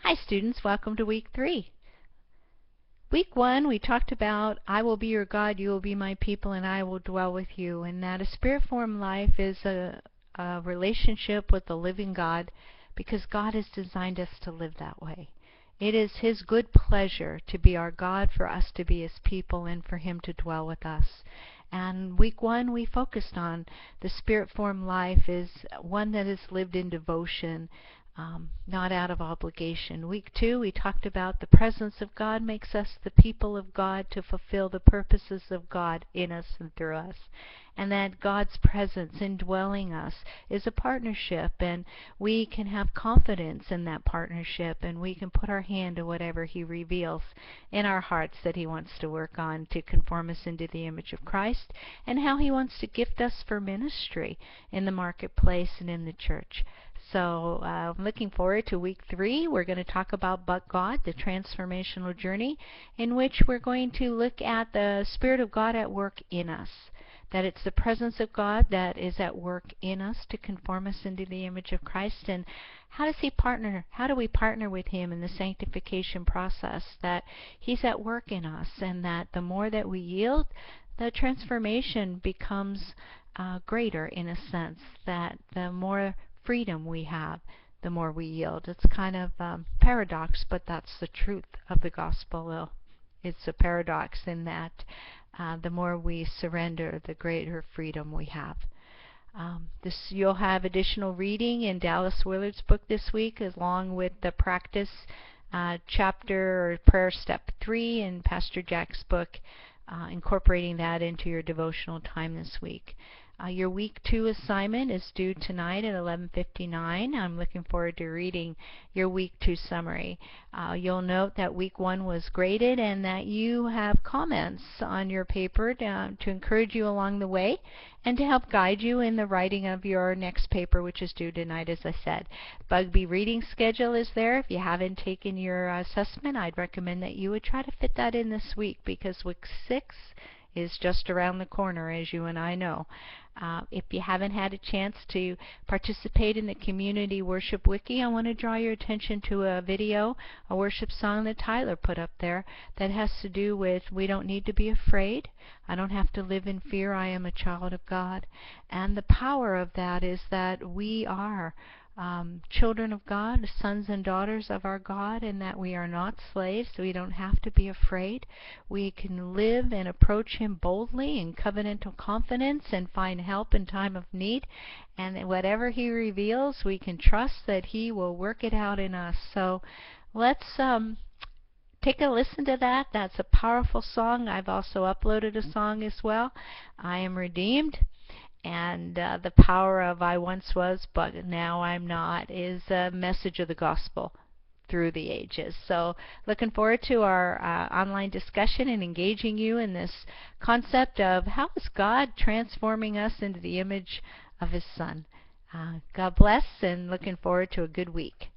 Hi students, welcome to week 3. Week 1 we talked about I will be your God, you will be my people, and I will dwell with you, and that a spirit-formed life is a relationship with the living God, because God has designed us to live that way. It is His good pleasure to be our God, for us to be His people, and for Him to dwell with us. And week 1 we focused on the spirit-formed life is one that is lived in devotion, not out of obligation. Week 2 we talked about the presence of God makes us the people of God to fulfill the purposes of God in us and through us. And that God's presence indwelling us is a partnership, and we can have confidence in that partnership, and we can put our hand to whatever He reveals in our hearts that He wants to work on to conform us into the image of Christ, and how He wants to gift us for ministry in the marketplace and in the church. So I'm looking forward to week 3. We're going to talk about But God, the transformational journey, in which we're going to look at the Spirit of God at work in us. That it's the presence of God that is at work in us to conform us into the image of Christ. And how does He partner? How do we partner with Him in the sanctification process? That He's at work in us, and that the more that we yield, the transformation becomes greater, in a sense. That the more freedom we have, the more we yield. It's kind of paradox, but that's the truth of the gospel. It's a paradox in that the more we surrender, the greater freedom we have. You'll have additional reading in Dallas Willard's book this week, along with the practice chapter or prayer step 3 in Pastor Jack's book, incorporating that into your devotional time this week. Your week 2 assignment is due tonight at 11:59. I'm looking forward to reading your week 2 summary. You'll note that week 1 was graded, and that you have comments on your paper to encourage you along the way and to help guide you in the writing of your next paper, which is due tonight, as I said. Bugby reading schedule is there. If you haven't taken your assessment, I'd recommend that you would try to fit that in this week, because week 6 is just around the corner, as you and I know. If you haven't had a chance to participate in the Community Worship Wiki, I want to draw your attention to a video, a worship song that Tyler put up there that has to do with we don't need to be afraid. I don't have to live in fear. I am a child of God. And the power of that is that we are children of God, sons and daughters of our God, and that we are not slaves. We don't have to be afraid. We can live and approach Him boldly in covenantal confidence and find help in time of need. And whatever He reveals, we can trust that He will work it out in us. So let's take a listen to that. That's a powerful song. I've also uploaded a song as well. I am redeemed. And the power of I once was, but now I'm not, is a message of the gospel through the ages. So looking forward to our online discussion and engaging you in this concept of how is God transforming us into the image of His Son. God bless, and looking forward to a good week.